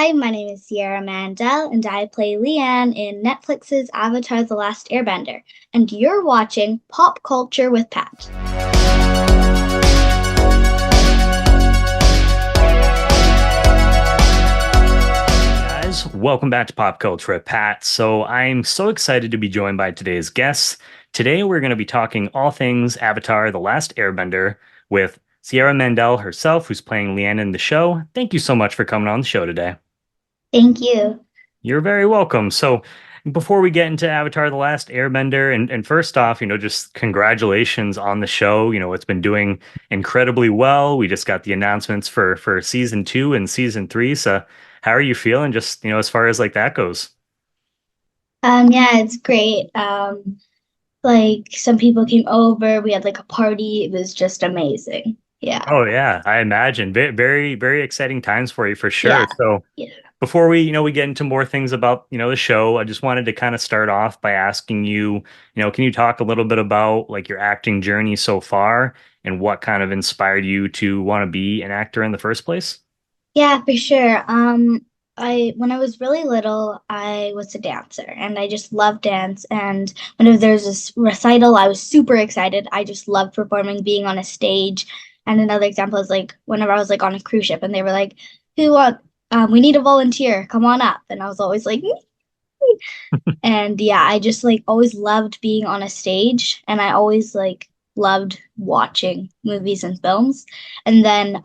Hi, my name is Ciara Mandel, and I play Lian in Netflix's Avatar: The Last Airbender. And you're watching Pop Culture with Pat. Guys, welcome back to Pop Culture with Pat. So I'm so excited to be joined by today's guests. Today we're going to be talking all things Avatar: The Last Airbender with Ciara Mandel herself, who's playing Lian in the show. Thank you so much for coming on the show today. Thank you. You're very welcome. So before we get into Avatar: The Last Airbender, and first off, just congratulations on the show. It's been doing incredibly well. We just got the announcements for season two and season three. So how are you feeling just, as far as like that goes? Yeah, it's great. Like some people came over, we had like a party. It was just amazing. Yeah. Oh yeah, I imagine. Very, very exciting times for you for sure. Yeah. So Yeah. before we get into more things about, the show, I just wanted to kind of start off by asking you, can you talk a little bit about like your acting journey so far and what kind of inspired you to want to be an actor in the first place? Yeah, for sure. I when I was really little, I was a dancer and I just loved dance. And whenever there's this recital, I was super excited. I just loved performing, being on a stage. And another example is like whenever I was like on a cruise ship and they were like, "Who want? We need a volunteer. Come on up." And I was always like, "Me." And yeah, I just like always loved being on a stage, and I always like loved watching movies and films. And then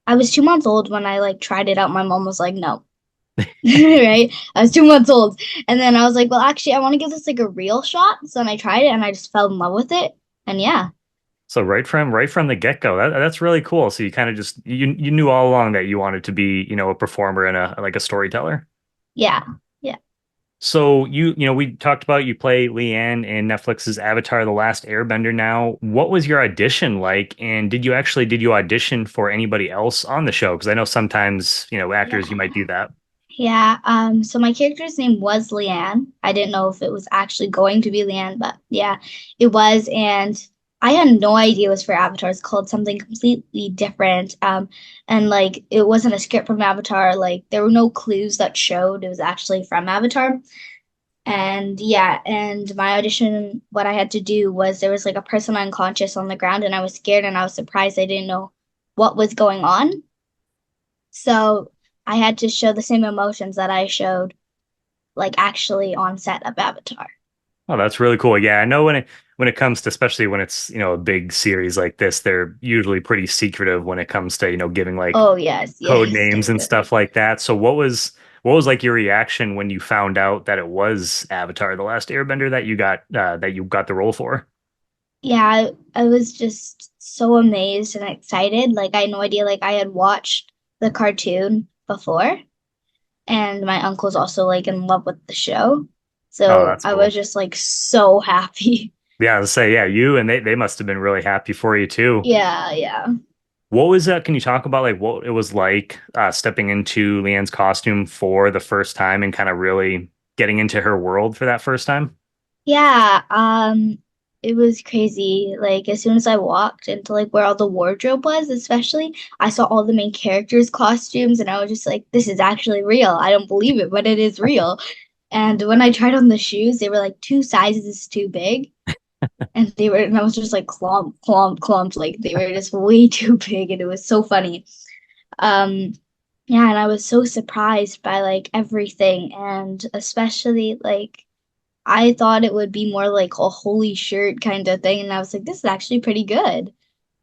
I was 2 months old when I like tried it out. My mom was like, no. Right? I was 2 months old. And then I was like, well, actually, I want to give this like a real shot. So then I tried it and I just fell in love with it. And yeah, So right from the get-go, that's really cool. So you kind of just you knew all along that you wanted to be, a performer and a storyteller. yeah, yeah. So we talked about you play Lian in Netflix's Avatar: The Last Airbender now. What was your audition like? And did you audition for anybody else on the show? Because I know sometimes, actors you might Yeah. do that. Yeah. So my character's name was Lian. I didn't know if it was actually going to be Lian, but yeah, it was. And I had no idea it was for Avatar. It's called something completely different. And like it wasn't a script from Avatar. Like there were no clues that showed it was actually from Avatar. And yeah, and my audition, what I had to do was there was like a person unconscious on the ground, and I was scared and I was surprised I didn't know what was going on. So I had to show the same emotions that I showed like actually on set of Avatar. Oh, that's really cool. Yeah, I know when it comes to, especially when it's, a big series like this, they're usually pretty secretive when it comes to, giving like Oh yes, code yes, names and stuff definitely. like that. So what was like your reaction when you found out that it was Avatar: The Last Airbender that you got the role for? Yeah, I was just so amazed and excited. Like I had no idea. Like I had watched the cartoon before, and my uncle's also like in love with the show. Oh, So that's I was cool. just like so happy. Yeah, to say, yeah, you and they must have been really happy for you too. Yeah, yeah. What was that? Can you talk about like what it was like stepping into Leanne's costume for the first time and kind of really getting into her world for that first time? Yeah, it was crazy. Like as soon as I walked into like where all the wardrobe was, especially, I saw all the main characters' costumes and I was just like, this is actually real. I don't believe it, but it is real. And when I tried on the shoes, they were like two sizes too big. And I was just like clump, clump, clump. Like they were just way too big and it was so funny. Um, yeah, and I was so surprised by like everything and especially like I thought it would be more like a holy shirt kind of thing. And I was like, this is actually pretty good,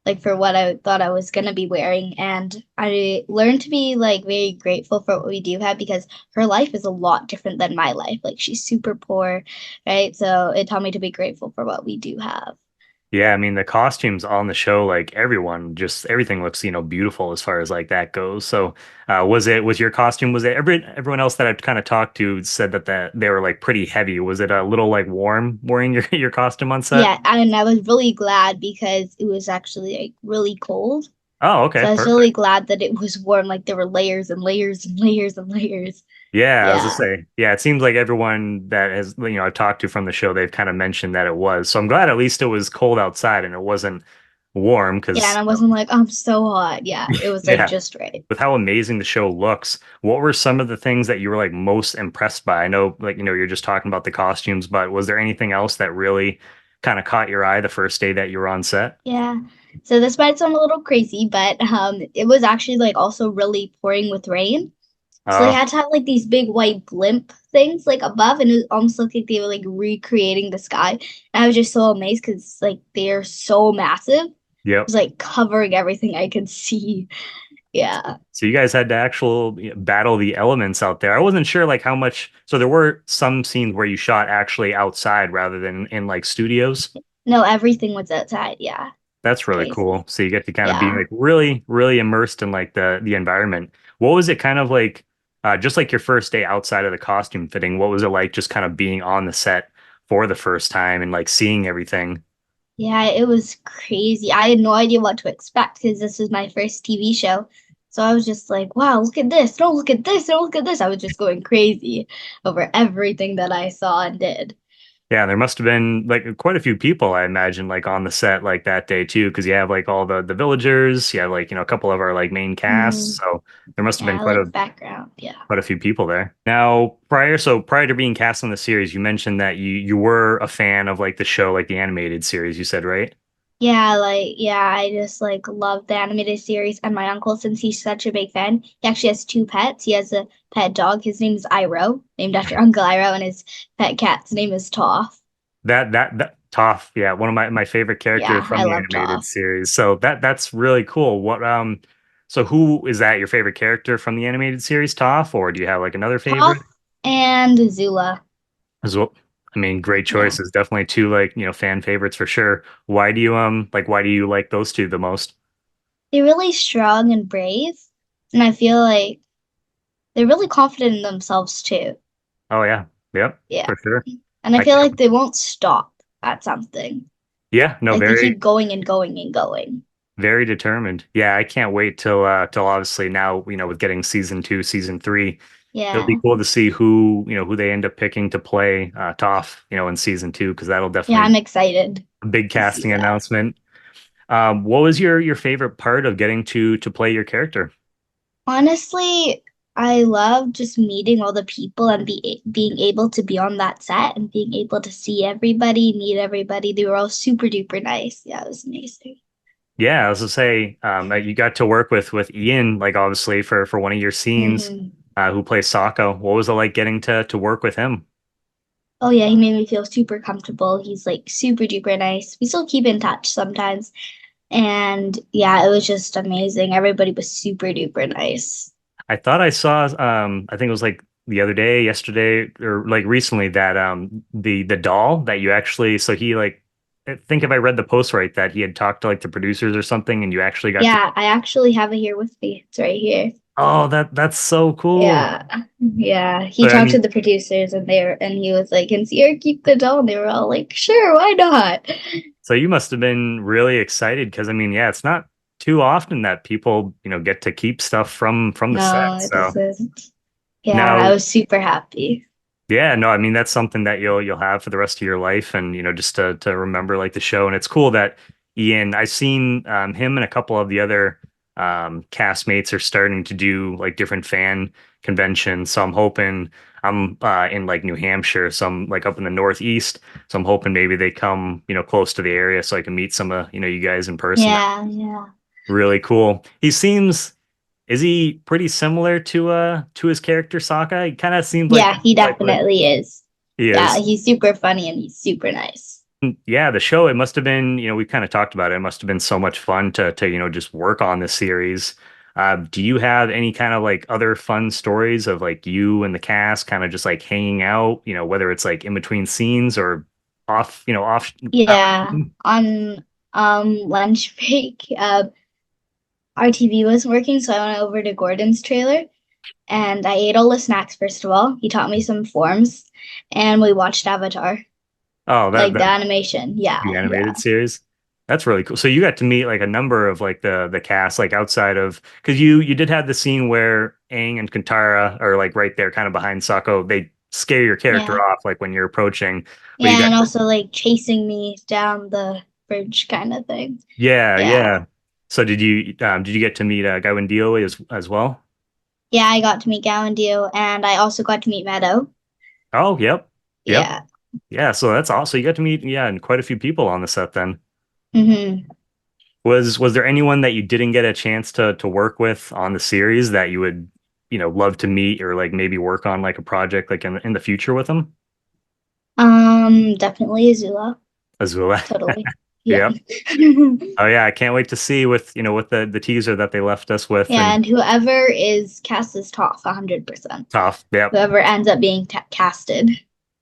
like for what I thought I was gonna be wearing. And I learned to be like very grateful for what we do have because her life is a lot different than my life. Like she's super poor, right? So it taught me to be grateful for what we do have. Yeah, I mean the costumes on the show, like everyone, just everything looks, beautiful as far as like that goes. So, was your costume? Was it everyone else that I've kind of talked to said that they were like pretty heavy? Was it a little like warm wearing your your costume on set? Yeah, and I was really glad because it was actually like really cold. Oh, So okay, I was really perfect. glad that it was warm. Like there were layers and layers and layers and layers. Yeah, I was just Yeah. say, yeah, it seems like everyone that has, I've talked to from the show, they've kind of mentioned that it was. So I'm glad at least it was cold outside and it wasn't warm Yeah, and because I wasn't like, I'm so hot. Yeah, it was like yeah, just right. with how amazing the show looks, what were some of the things that you were like most impressed by? I know, like, you're just talking about the costumes, but was there anything else that really kind of caught your eye the first day that you were on set? Yeah. So this might sound a little crazy, but it was actually like also really pouring with rain. So they Oh, had to have like these big white blimp things like above, and it almost looked like they were like recreating the sky. And I was just so amazed because like they're so massive. It yep. was like covering everything I could see. Yeah. So you guys had to actual battle the elements out there. I wasn't sure like how much. So there were some scenes where you shot actually outside rather than in like studios. No, everything was outside. Yeah. That's It's really cool. crazy. So you get to kind of be Yeah. like really, really immersed in like the environment. What was it kind of like, just like your first day outside of the costume fitting? What was it like just kind of being on the set for the first time and like seeing everything? Yeah, it was crazy. I had no idea what to expect because this was my first TV show. So I was just like, wow, look at this. Don't look at this. Don't look at this. I was just going crazy over everything that I saw and did. Yeah, there must have been like quite a few people, I imagine, like on the set like that day too, because you have like all the villagers, you have like, a couple of our like main casts. Hmm. So there must have been Yeah, quite like a background. Yeah. quite a few people there. Now, prior to being cast on the series, you mentioned that you were a fan of like the show, like the animated series, you said, right? Yeah, I just like love the animated series. And my uncle, since he's such a big fan, he actually has two pets. He has a pet dog. His name is Iro, named after Uncle Iro, and his pet cat's name is Toph. That Toph, yeah, one of my favorite characters Yeah, from I the love animated Toph. series. So that's really cool. So who is that your favorite character from the animated series, Toph, or do you have like another Toph favorite? and Zula. As well, I mean, great Yeah. choices. Definitely two like, fan favorites for sure. Why do you like those two the most? They're really strong and brave. And I feel like they're really confident in themselves too. Oh yeah. Yep, Yeah. for sure. And I I feel can't like they won't stop at something. Yeah, no, Like they very keep going and going and going. very determined. Yeah, I can't wait till obviously now, with getting season 2, season 3. It'll be Yeah. cool to see who they end up picking to play Toph, in season 2, because that'll Yeah, definitely I'm excited a big to see casting that. announcement. What was your favorite part of getting to play your character? Honestly, I love just meeting all the people and being able to be on that set and being able to see everybody, meet everybody. They were all super duper nice. Yeah, it was amazing. Yeah, I was to say, that you got to work with Ian, like obviously for one of your scenes, Hmm. who plays Sokka. What was it like getting to work with him? Oh yeah, he made me feel super comfortable. He's like super duper nice. We still keep in touch sometimes. And yeah, it was just amazing. Everybody was super duper nice. I thought I saw, I think it was like the other day, yesterday, or like recently, that the doll that you actually, so he like, I think if I read the post right, that he had talked to like the producers or something, and you actually got to. Yeah, I actually have it here with me. It's right here. Oh, that's so cool. Yeah. Yeah. He So I talked to mean, the producers and he was like, can Sierra keep the doll? And they were all like, sure, why not? so you must have been really excited because I mean, yeah, it's not too often that people, get to keep stuff from the set. No, it So isn't. Yeah, I now, was super happy. yeah, no, I mean that's something that you'll have for the rest of your life, and just to remember like the show. And it's cool that Ian, I've seen him and a couple of the other castmates are starting to do like different fan conventions. So I'm hoping I'm in like New Hampshire, so I'm like up in the Northeast. So I'm hoping maybe they come close to the area so I can meet some of you guys in person. Yeah, yeah. Really cool. Is he pretty similar to his character Sokka? He kind of seems Yeah, he like what definitely is. he Yeah, is. he's super funny and he's super nice. Yeah, the show, it must have been, we kind of talked about it. It must have been so much fun to just work on this series. Do you have any kind of like other fun stories of like you and the cast kind of just like hanging out, whether it's like in between scenes or off Yeah, on lunch break, our TV wasn't working, so I went over to Gordon's trailer and I ate all the snacks first of all. He taught me some forms and we watched Avatar, Oh, like the animation. Yeah, the yeah. animated series. That's really cool. So you got to meet like a number of like the cast, like outside of, because you did have the scene where Aang and Kantara are like right there, kind of behind Sokko. They scare your character Yeah. off like when you're approaching, but you Yeah, got and to, also like chasing me down the bridge kind of thing. Yeah, Yeah. yeah. So did you get to meet Gawindio as well? Yeah, I got to meet Galandio and I also got to meet Meadow. Oh, yep. Yep. Yeah. Yeah, so that's awesome. You got to meet, yeah, and quite a few people on the set then. Hmm. Was there anyone that you didn't get a chance to work with on the series that you would, love to meet or like maybe work on like a project like in the future with them? Definitely Azula. Azula. Totally. Yeah. Yep. Oh yeah, I can't wait to see with the teaser that they left us with Yeah, and and whoever is cast as Toph, 100%. tough. Yep. Whoever ends up being casted.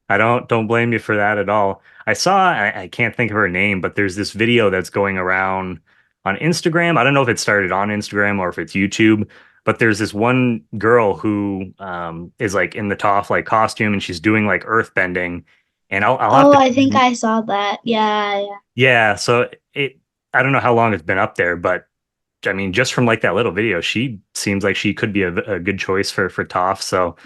I don't blame you for that at all. I can't think of her name, but there's this video that's going around on Instagram. I don't know if it started on Instagram or if it's YouTube, but there's this one girl who is like in the Toph like costume and she's doing like earth bending. And I'll have Oh, to I think I saw that. Yeah, yeah. yeah, so it I don't know how long it's been up there, but I mean just from like that little video, she seems like she could be a good choice for Toph. So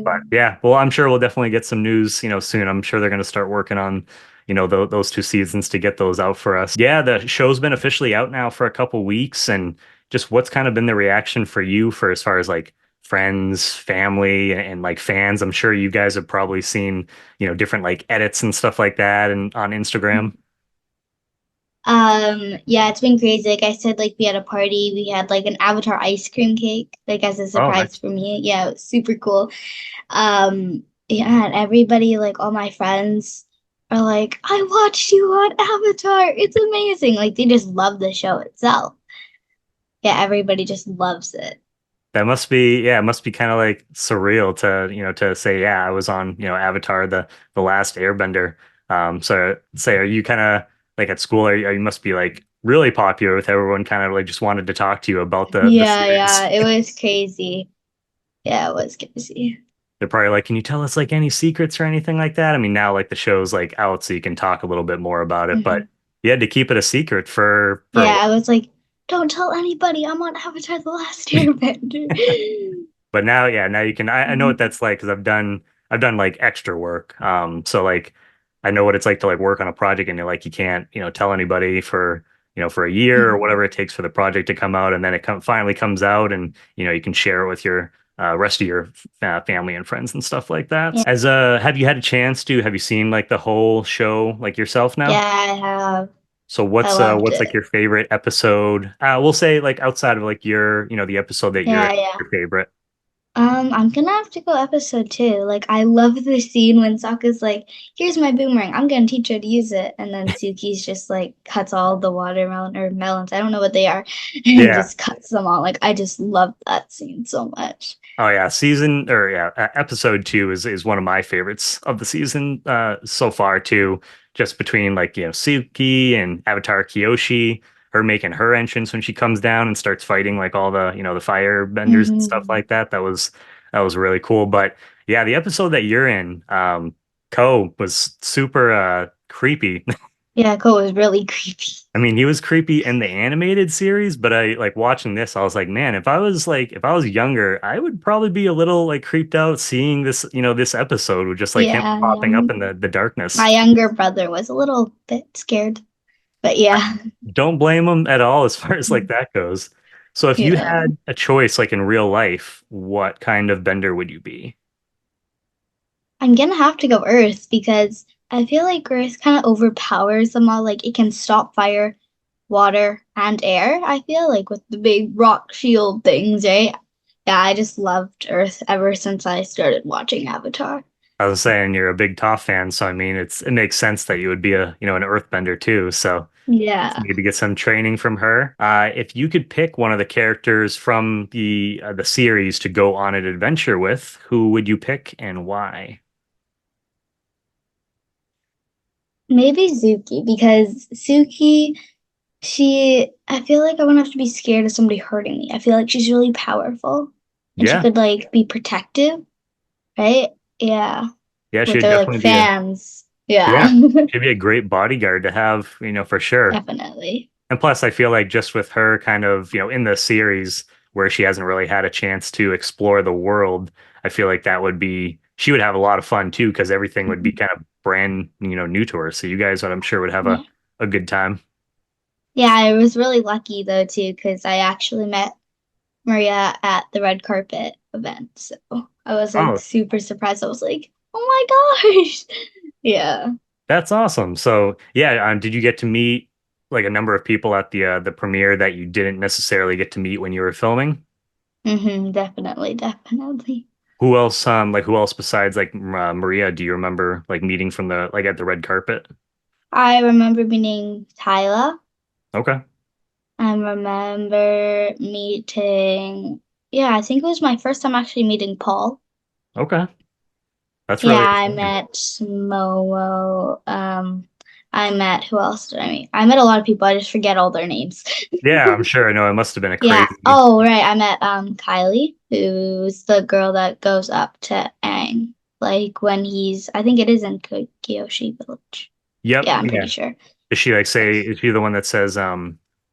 but Hmm. yeah, well, I'm sure we'll definitely get some news, soon. I'm sure they're going to start working on, those two seasons to get those out for us. Yeah, the show's been officially out now for a couple weeks, and just what's kind of been the reaction for you for as far as like friends, family, and like fans. I'm sure you guys have probably seen, different like edits and stuff like that and on Instagram. Yeah, it's been crazy. Like I said, like we had a party, we had like an Avatar ice cream cake, like as a Oh, surprise nice. for me. Yeah, it was super cool. Yeah, and everybody, like all my friends are like, I watched you on Avatar. It's amazing. Like they just love the show itself. Yeah, everybody just loves it. That must be, yeah, it must be kind of like surreal to say, yeah, I was on, Avatar, the Last Airbender. So say, are you kind of like at school, you must be like really popular with everyone kind of like just wanted to talk to you about the Yeah, yeah, series. it was crazy. Yeah, it was crazy. They're probably like, can you tell us like any secrets or anything like that? I mean, now like the show's like out, so you can talk a little bit more about it, but Hmm. you had to keep it a secret for a Yeah, while. I was like, don't tell anybody I'm on Avatar The Last Airbender. But now, yeah, now you can. I know what Mhm. that's like because I've done like extra work. So like I know what it's like to like work on a project and you're like you can't tell anybody for a year or Mhm. whatever it takes for the project to come out, and then it finally comes out, and you can share it with your rest of your family and friends and stuff like that. Yeah, Have you had a chance to have you seen like the whole show like yourself now? yeah, I have. So I loved what's like it. your favorite episode? We'll say like outside of like your the episode that you're Yeah, yeah. your favorite. I'm gonna have to go episode two. Like, I love the scene when Sokka's like, "Here's my boomerang. I'm gonna teach her to use it," and then Suki's just like cuts all the watermelon or melons. I don't know what they are, and Yeah. just cuts them all. Like, I just love that scene so much. Oh yeah, season or yeah, episode 2 is one of my favorites of the season so far too. Just between like Suki and Avatar Kyoshi, her making her entrance when she comes down and starts fighting like all the fire benders and stuff Hmm. like that. That was really cool. But yeah, the episode that you're in, Ko was super creepy. Yeah, Cole was really creepy. I mean, he was creepy in the animated series, but I like watching this, I was like, man, if I was younger, I would probably be a little like creeped out seeing this episode with just like him Yeah, yeah. popping up in the My darkness. younger brother was a little bit scared, but yeah. Don't blame him at all as far as like that goes. So if you Yeah. had a choice like in real life, what kind of bender would you be? I'm gonna have to go Earth because I feel like Earth kind of overpowers them all. Like it can stop fire, water, and air. I feel like with the big rock shield things, right? Yeah, I just loved Earth ever since I started watching Avatar. I was saying you're a big Toph fan, so I mean it makes sense that you would be an earthbender too. So Yeah. maybe get some training from her. If you could pick one of the characters from the series to go on an adventure with, who would you pick and why? Maybe Zuki because Suki, I feel like I wouldn't have to be scared of somebody hurting me. I feel like she's really powerful and she Yeah, could like be protective, right? Yeah. yeah, she With would her like definitely be a fans. Yeah. yeah, she'd be a great bodyguard to have, for sure. Definitely. And plus, I feel like just with her kind of, in the series where she hasn't really had a chance to explore the world, I feel like she would have a lot of fun too, because everything would be kind of brand, new to her. So you guys, I'm sure, would have Yeah. a good time. Yeah, I was really lucky though too, because I actually met Maria at the red carpet event. So I was like Oh, super surprised. I was like, oh my gosh. Yeah. that's awesome. So yeah, did you get to meet like a number of people at the premiere that you didn't necessarily get to meet when you were filming? Definitely, definitely. Who else besides like Maria do you remember like meeting from the like at the red carpet? I remember meeting Tyla. Okay. I remember meeting, yeah, I think it was my first time actually meeting Paul. Okay. That's Yeah, really I exciting. met Momo. I met, who else did I meet? I met a lot of people. I just forget all their names. Yeah, I'm sure. I know it must have been a Yeah. crazy. Oh, right. I met Kylie, who's the girl that goes up to Aang. Like when he's, I think it is in Kyoshi Village. Yep. Yeah, I'm pretty Yeah. sure. Is she like say Yes. is she the one that says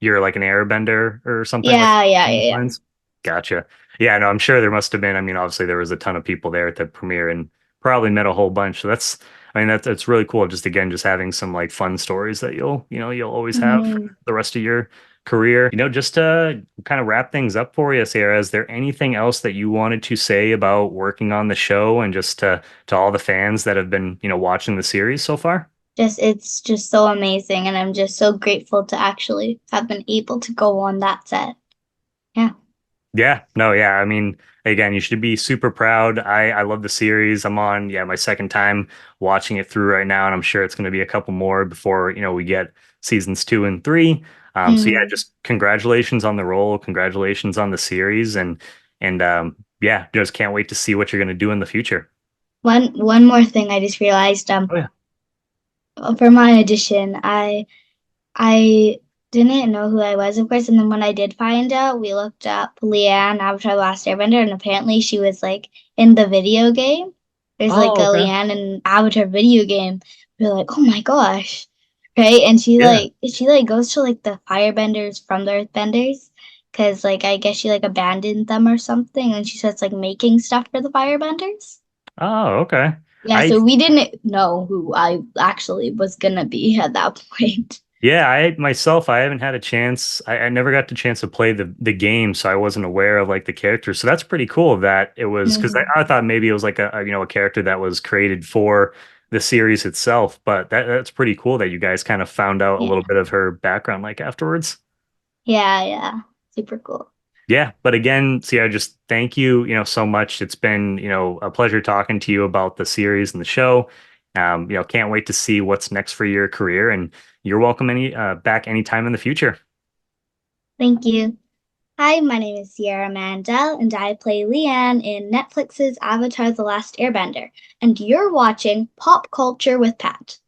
you're like an airbender or something like Yeah, yeah, along yeah, those yeah. lines? Gotcha. Yeah, no, I'm sure there must have been. I mean, obviously there was a ton of people there at the premiere and probably met a whole bunch. So that's I mean that's really cool. Just again, just having some like fun stories that you'll always have for hmm the rest of your career. Just to kind of wrap things up for you, Sarah, is there anything else that you wanted to say about working on the show and just to all the fans that have been, watching the series so far? Just, it's just so amazing. And I'm just so grateful to actually have been able to go on that set. Yeah. Yeah, no, yeah. I mean, again, you should be super proud. I love the series. I'm on, yeah, my second time watching it through right now, and I'm sure it's going to be a couple more before, we get seasons 2 and 3. So yeah, Mm. just congratulations on the role, congratulations on the series, and yeah, just can't wait to see what you're going to do in the future. One more thing I just realized, Oh yeah. for my audition, I didn't know who I was, of course, and then when I did find out, we looked up Lian, Avatar: The Last Airbender, and apparently she was like in the video game. There's like Oh, a okay. Lian and Avatar video game. We're like, oh my gosh, right? And Yeah. she like goes to like the firebenders from the earthbenders, because like I guess she like abandoned them or something, and she starts like making stuff for the firebenders. Oh, okay. Yeah, I so we didn't know who I actually was gonna be at that point. Yeah, I myself, I haven't had a chance. I never got the chance to play the game, so I wasn't aware of like the characters. So that's pretty cool that it was because hmm I thought maybe it was like a character that was created for the series itself. But that's pretty cool that you guys kind of found out a Yeah, little bit of her background like afterwards. yeah, yeah. Super cool. Yeah, but again, Sierra, just thank you, so much. It's been, a pleasure talking to you about the series and the show. Can't wait to see what's next for your career, and you're welcome back anytime in the future. Thank you. Hi, my name is Ciara Mandel, and I play Lian in Netflix's Avatar: The Last Airbender. And you're watching Pop Culture with Pat.